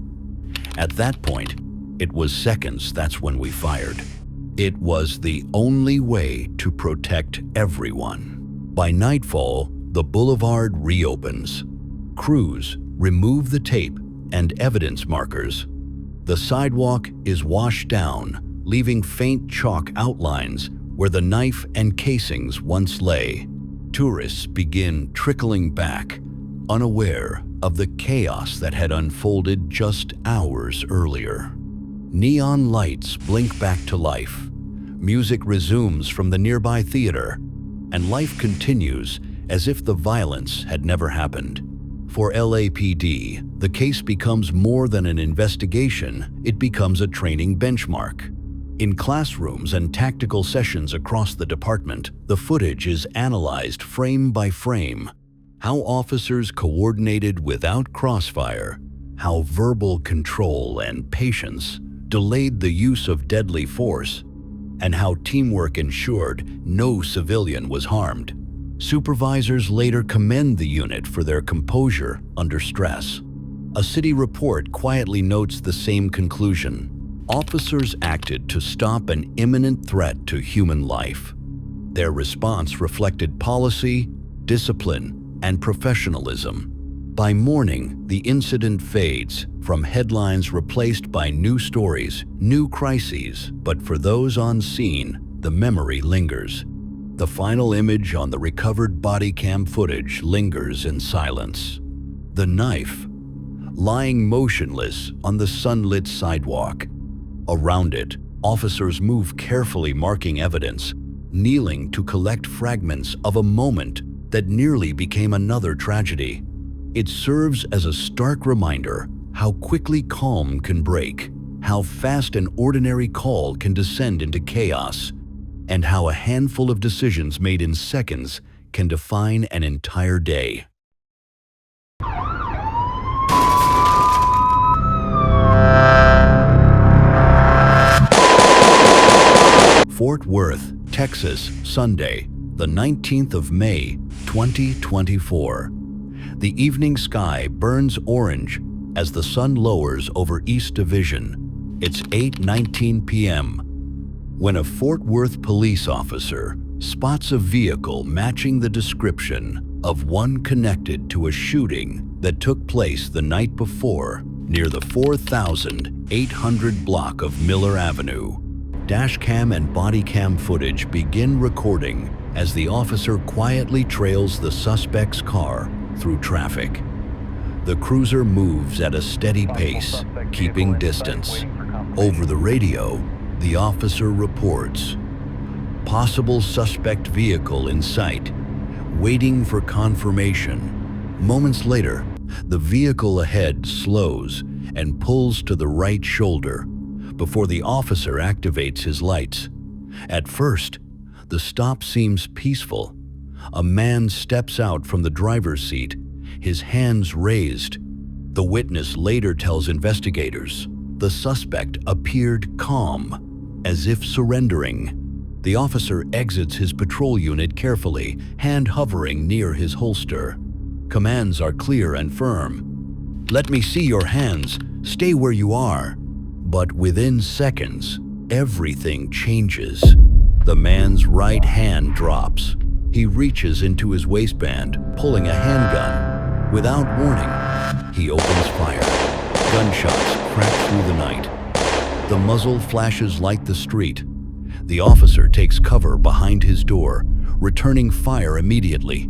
At that point, it was seconds, that's when we fired. It was the only way to protect everyone." By nightfall, the boulevard reopens. Crews remove the tape and evidence markers. The sidewalk is washed down, leaving faint chalk outlines where the knife and casings once lay. Tourists begin trickling back, unaware of the chaos that had unfolded just hours earlier. Neon lights blink back to life. Music resumes from the nearby theater, and life continues as if the violence had never happened. For LAPD, the case becomes more than an investigation, it becomes a training benchmark. In classrooms and tactical sessions across the department, the footage is analyzed frame by frame. How officers coordinated without crossfire, how verbal control and patience delayed the use of deadly force, and how teamwork ensured no civilian was harmed. Supervisors later commend the unit for their composure under stress. A city report quietly notes the same conclusion. Officers acted to stop an imminent threat to human life. Their response reflected policy, discipline, and professionalism. By morning, the incident fades, from headlines replaced by new stories, new crises, but for those on scene, the memory lingers. The final image on the recovered body cam footage lingers in silence. The knife, lying motionless on the sunlit sidewalk. Around it, officers move carefully, marking evidence, kneeling to collect fragments of a moment that nearly became another tragedy. It serves as a stark reminder how quickly calm can break, how fast an ordinary call can descend into chaos, and how a handful of decisions made in seconds can define an entire day. Fort Worth, Texas, Sunday, the 19th of May, 2024. The evening sky burns orange as the sun lowers over East Division. It's 8:19 p.m. when a Fort Worth police officer spots a vehicle matching the description of one connected to a shooting that took place the night before near the 4800 block of Miller Avenue. Dashcam and bodycam footage begin recording as the officer quietly trails the suspect's car through traffic. The cruiser moves at a steady pace, keeping distance. Over the radio, the officer reports, "Possible suspect vehicle in sight, waiting for confirmation." Moments later, the vehicle ahead slows and pulls to the right shoulder before the officer activates his lights. At first, the stop seems peaceful. A man steps out from the driver's seat, his hands raised. The witness later tells investigators the suspect appeared calm, as if surrendering. The officer exits his patrol unit carefully, hand hovering near his holster. Commands are clear and firm. "Let me see your hands. Stay where you are." But within seconds, everything changes. The man's right hand drops. He reaches into his waistband, pulling a handgun. Without warning, he opens fire. Gunshots crack through the night. The muzzle flashes like the street. The officer takes cover behind his door, returning fire immediately.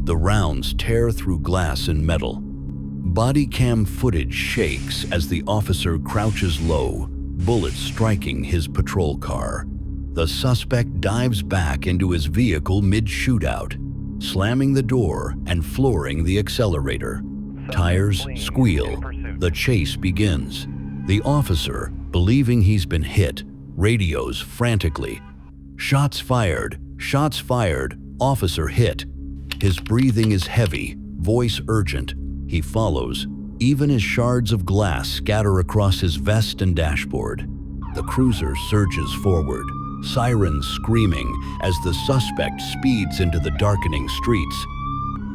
The rounds tear through glass and metal. Body cam footage shakes as the officer crouches low, bullets striking his patrol car. The suspect dives back into his vehicle mid-shootout, slamming the door and flooring the accelerator. Tires squeal. The chase begins. The officer, believing he's been hit, radios frantically. "Shots fired! Shots fired! Officer hit!" His breathing is heavy, voice urgent. He follows, even as shards of glass scatter across his vest and dashboard. The cruiser surges forward, sirens screaming as the suspect speeds into the darkening streets.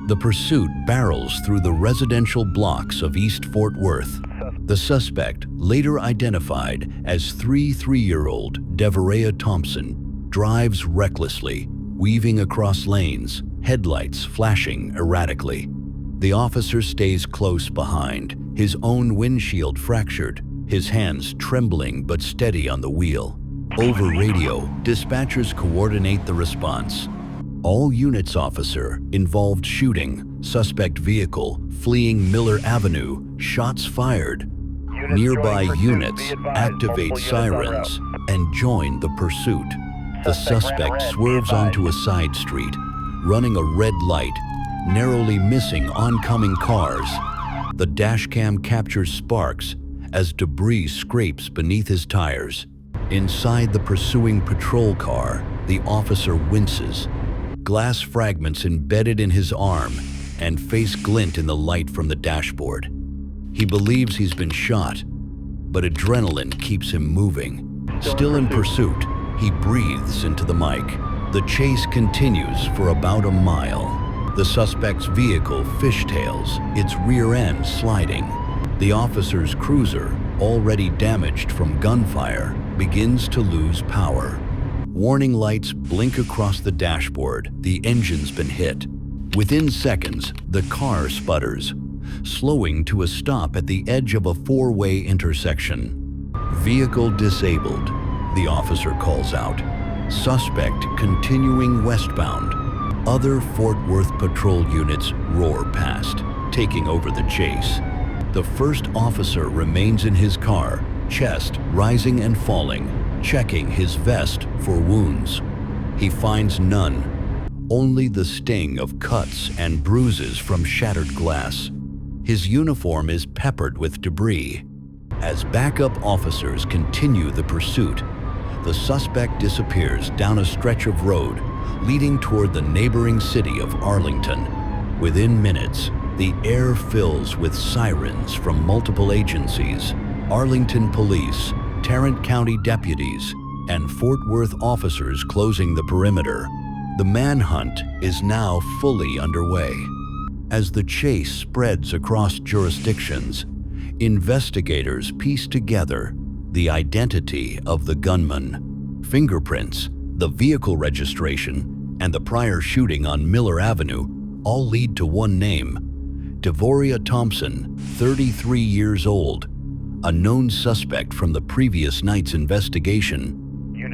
The pursuit barrels through the residential blocks of East Fort Worth. The suspect, later identified as 3-year-old Devarea Thompson, drives recklessly, weaving across lanes, headlights flashing erratically. The officer stays close behind, his own windshield fractured, his hands trembling but steady on the wheel. Over radio, dispatchers coordinate the response. All units officer, involved shooting, suspect vehicle, fleeing Miller Avenue, shots fired. Nearby units activate sirens and join the pursuit. The suspect swerves onto a side street, running a red light, narrowly missing oncoming cars. The dashcam captures sparks as debris scrapes beneath his tires. Inside the pursuing patrol car, the officer winces. Glass fragments embedded in his arm and face glint in the light from the dashboard. He believes he's been shot, but adrenaline keeps him moving. Still in pursuit, he breathes into the mic. The chase continues for about a mile. The suspect's vehicle fishtails, its rear end sliding. The officer's cruiser, already damaged from gunfire, begins to lose power. Warning lights blink across the dashboard. The engine's been hit. Within seconds, the car sputters, slowing to a stop at the edge of a four-way intersection. "Vehicle disabled," the officer calls out. Suspect continuing westbound. Other Fort Worth patrol units roar past, taking over the chase. The first officer remains in his car, chest rising and falling, checking his vest for wounds. He finds none, only the sting of cuts and bruises from shattered glass. His uniform is peppered with debris. As backup officers continue the pursuit, the suspect disappears down a stretch of road leading toward the neighboring city of Arlington. Within minutes, the air fills with sirens from multiple agencies: Arlington Police, Tarrant County deputies, and Fort Worth officers closing the perimeter. The manhunt is now fully underway. As the chase spreads across jurisdictions, investigators piece together the identity of the gunman. fingerprints, the vehicle registration, and the prior shooting on Miller Avenue all lead to one name: Devoria Thompson, 33 years old, a known suspect from the previous night's investigation.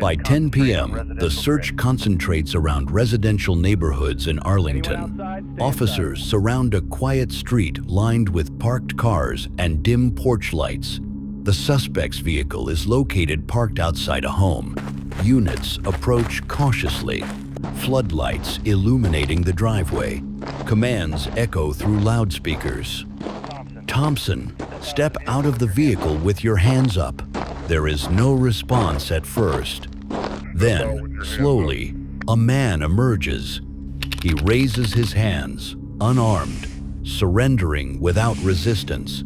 By 10 p.m., the search concentrates around residential neighborhoods in Arlington. Officers surround a quiet street lined with parked cars and dim porch lights. The suspect's vehicle is located parked outside a home. Units approach cautiously, floodlights illuminating the driveway. Commands echo through loudspeakers. Thompson, step out of the vehicle with your hands up. There is no response at first. Then, slowly, a man emerges. He raises his hands, unarmed, surrendering without resistance.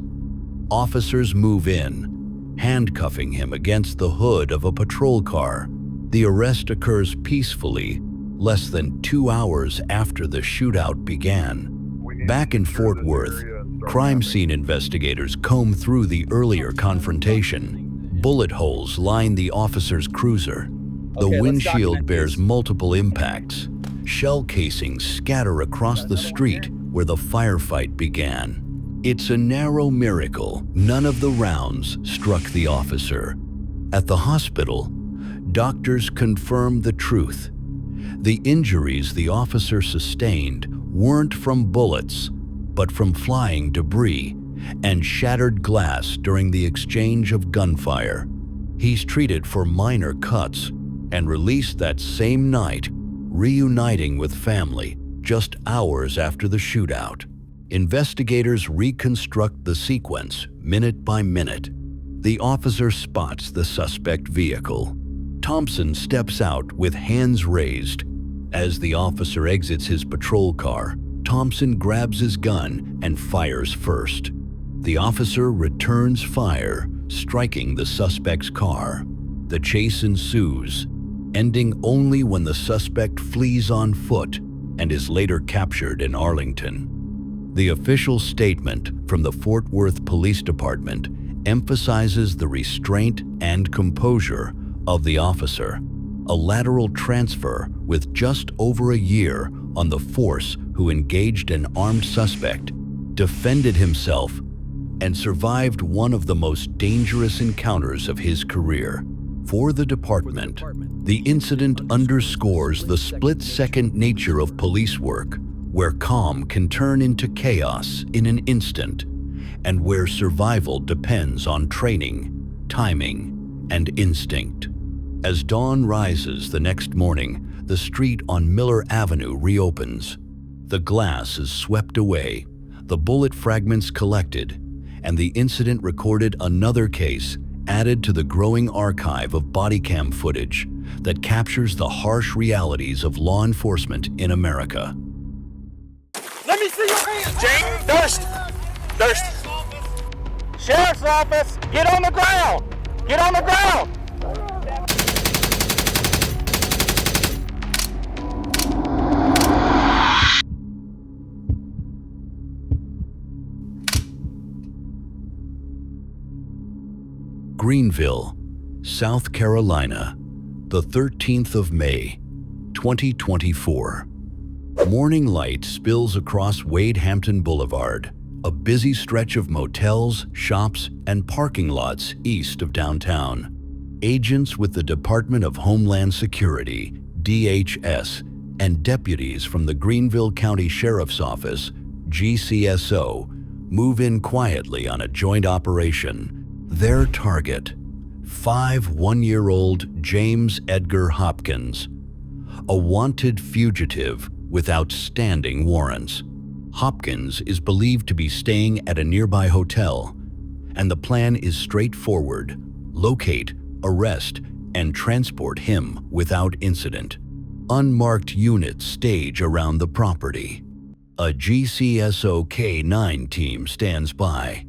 Officers move in, handcuffing him against the hood of a patrol car. The arrest occurs peacefully, less than 2 hours after the shootout began. Back in Fort Worth, crime scene investigators comb through the earlier confrontation. Bullet holes line the officer's cruiser. The windshield bears multiple impacts. Shell casings scatter across the street where the firefight began. It's a narrow miracle none of the rounds struck the officer. At the hospital, doctors confirm the truth. The injuries the officer sustained weren't from bullets, but from flying debris and shattered glass during the exchange of gunfire. He's treated for minor cuts and released that same night, reuniting with family just hours after the shootout. Investigators reconstruct the sequence minute by minute. The officer spots the suspect vehicle. Thompson steps out with hands raised. As the officer exits his patrol car, Thompson grabs his gun and fires first. The officer returns fire, striking the suspect's car. The chase ensues, ending only when the suspect flees on foot and is later captured in Arlington. The official statement from the Fort Worth Police Department emphasizes the restraint and composure of the officer, a lateral transfer with just over a year on the force who engaged an armed suspect, defended himself, and survived one of the most dangerous encounters of his career. For the department, the incident underscores the split-second nature of police work, where calm can turn into chaos in an instant, and where survival depends on training, timing, and instinct. As dawn rises the next morning, the street on Miller Avenue reopens. The glass is swept away, the bullet fragments collected, and the incident recorded another case added to the growing archive of Bodycam footage that captures the harsh realities of law enforcement in America. Let me see your hands. Jake, Durst! Durst! Sheriff's office, get on the ground! Get on the ground! Greenville, South Carolina, the 13th of May, 2024. Morning light spills across Wade-Hampton Boulevard, a busy stretch of motels, shops, and parking lots east of downtown. Agents with the Department of Homeland Security, DHS, and deputies from the Greenville County Sheriff's Office, GCSO, move in quietly on a joint operation. Their target, 5 one-year-old James Edgar Hopkins, a wanted fugitive with outstanding warrants. Hopkins is believed to be staying at a nearby hotel, and the plan is straightforward: locate, arrest, and transport him without incident. Unmarked units stage around the property. A GCSO K-9 team stands by.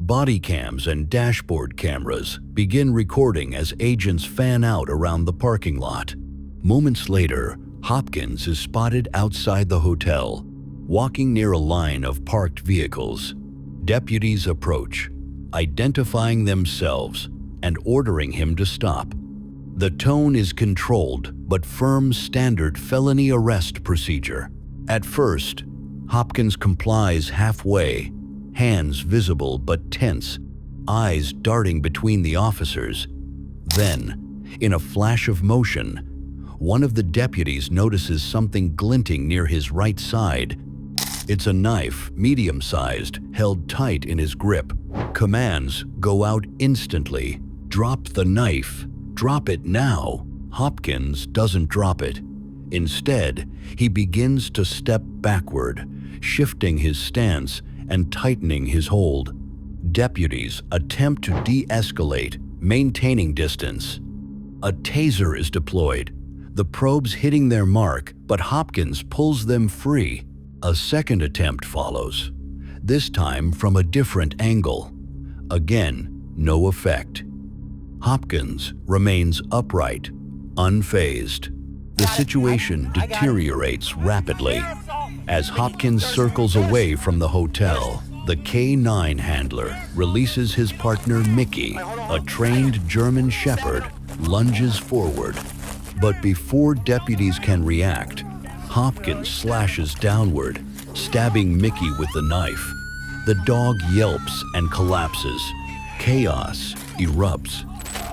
Body cams and dashboard cameras begin recording as agents fan out around the parking lot. Moments later, Hopkins is spotted outside the hotel, walking near a line of parked vehicles. Deputies approach, identifying themselves and ordering him to stop. The tone is controlled but firm standard felony arrest procedure. At first, Hopkins complies halfway, hands visible but tense, eyes darting between the officers. Then, in a flash of motion, one of the deputies notices something glinting near his right side. It's a knife, medium-sized, held tight in his grip. Commands go out instantly. Drop the knife. Drop it now. Hopkins doesn't drop it. Instead, he begins to step backward, shifting his stance and tightening his hold. Deputies attempt to de-escalate, maintaining distance. A taser is deployed, the probes hitting their mark, but Hopkins pulls them free. A second attempt follows, this time from a different angle. Again, no effect. Hopkins remains upright, unfazed. The situation deteriorates rapidly. As Hopkins circles away from the hotel, the K9 handler releases his partner Mickey, a trained German Shepherd, lunges forward. But before deputies can react, Hopkins slashes downward, stabbing Mickey with the knife. The dog yelps and collapses. Chaos erupts.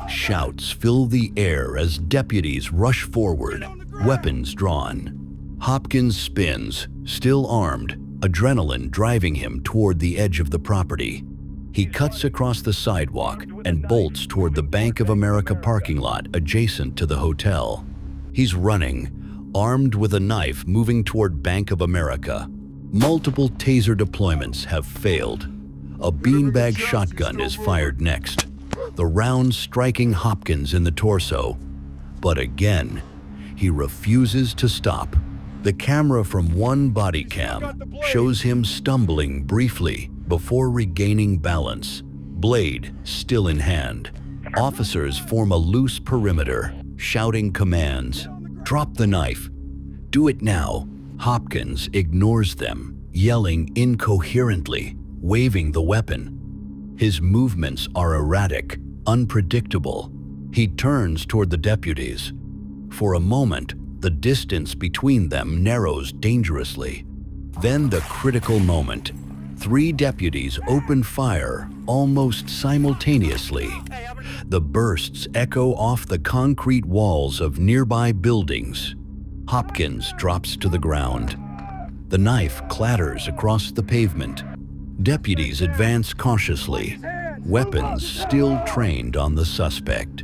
Shouts fill the air as deputies rush forward, weapons drawn. Hopkins spins, still armed, adrenaline driving him toward the edge of the property. He cuts across the sidewalk and bolts toward the Bank of America parking lot adjacent to the hotel. He's running, armed with a knife, moving toward Bank of America. Multiple taser deployments have failed. A beanbag shotgun is fired next, the round striking Hopkins in the torso. But again, he refuses to stop. The camera from one body cam shows him stumbling briefly before regaining balance, blade still in hand. Officers form a loose perimeter, shouting commands. Drop the knife. Do it now. Hopkins ignores them, yelling incoherently, waving the weapon. His movements are erratic, unpredictable. He turns toward the deputies. For a moment, the distance between them narrows dangerously. Then the critical moment. 3 deputies open fire almost simultaneously. The bursts echo off the concrete walls of nearby buildings. Hopkins drops to the ground. The knife clatters across the pavement. Deputies advance cautiously, weapons still trained on the suspect.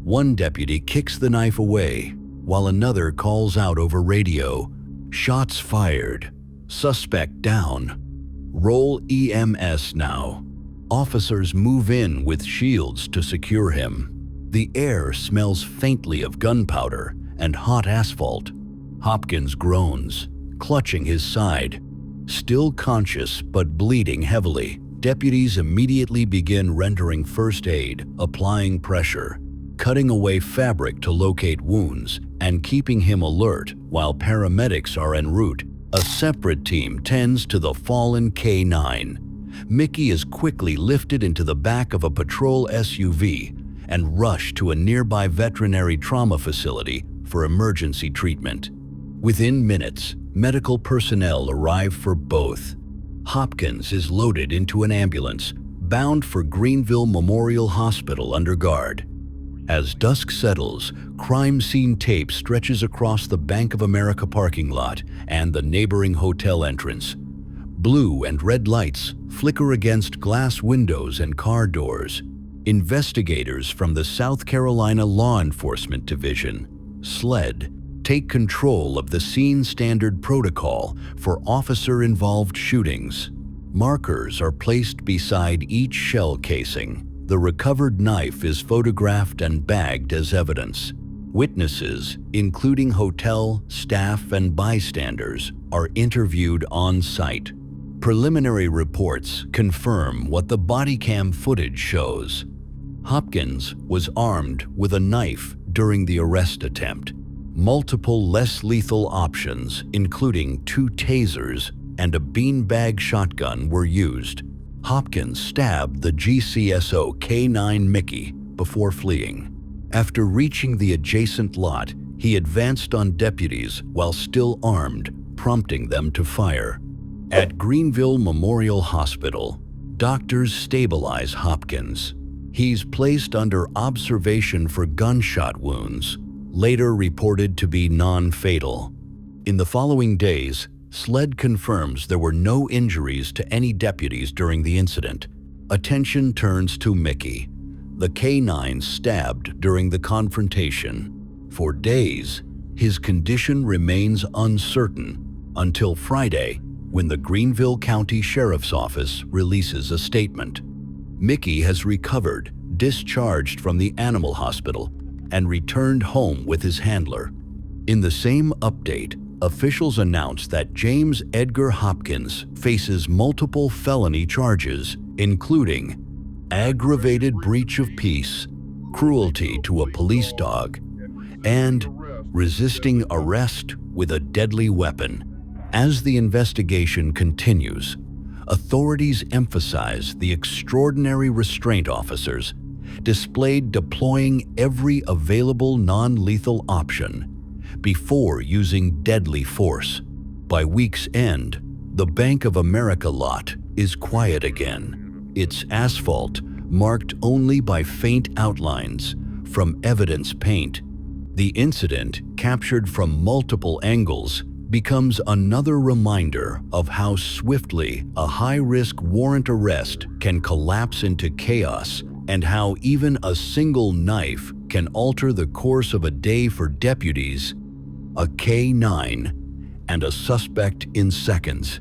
One deputy kicks the knife away, while another calls out over radio. Shots fired. Suspect down. Roll EMS now. Officers move in with shields to secure him. The air smells faintly of gunpowder and hot asphalt. Hopkins groans, clutching his side. Still conscious but bleeding heavily, deputies immediately begin rendering first aid, applying pressure, cutting away fabric to locate wounds, and keeping him alert while paramedics are en route. A separate team tends to the fallen K9. Mickey is quickly lifted into the back of a patrol SUV and rushed to a nearby veterinary trauma facility for emergency treatment. Within minutes, medical personnel arrive for both. Hopkins is loaded into an ambulance, bound for Greenville Memorial Hospital under guard. As dusk settles, crime scene tape stretches across the Bank of America parking lot and the neighboring hotel entrance. Blue and red lights flicker against glass windows and car doors. Investigators from the South Carolina Law Enforcement Division, SLED, take control of the scene standard protocol for officer-involved shootings. Markers are placed beside each shell casing. The recovered knife is photographed and bagged as evidence. Witnesses, including hotel, staff, and bystanders, are interviewed on site. Preliminary reports confirm what the body cam footage shows. Hopkins was armed with a knife during the arrest attempt. Multiple less lethal options, including 2 tasers and a beanbag shotgun, were used. Hopkins stabbed the GCSO K9 Mickey before fleeing. After reaching the adjacent lot, he advanced on deputies while still armed, prompting them to fire. At Greenville Memorial Hospital, doctors stabilize Hopkins. He's placed under observation for gunshot wounds, later reported to be non-fatal. In the following days, SLED confirms there were no injuries to any deputies during the incident. Attention turns to Mickey, the K-9 stabbed during the confrontation. For days, his condition remains uncertain until Friday, when the Greenville County Sheriff's Office releases a statement. Mickey has recovered, discharged from the animal hospital, and returned home with his handler. In the same update, officials announced that James Edgar Hopkins faces multiple felony charges, including aggravated breach of peace, cruelty to a police dog, and resisting arrest with a deadly weapon. As the investigation continues, authorities emphasize the extraordinary restraint officers displayed deploying every available non-lethal option before using deadly force. By week's end, the Bank of America lot is quiet again, its asphalt marked only by faint outlines from evidence paint. The incident, captured from multiple angles, becomes another reminder of how swiftly a high-risk warrant arrest can collapse into chaos and how even a single knife can alter the course of a day for deputies, a K-9, and a suspect in seconds.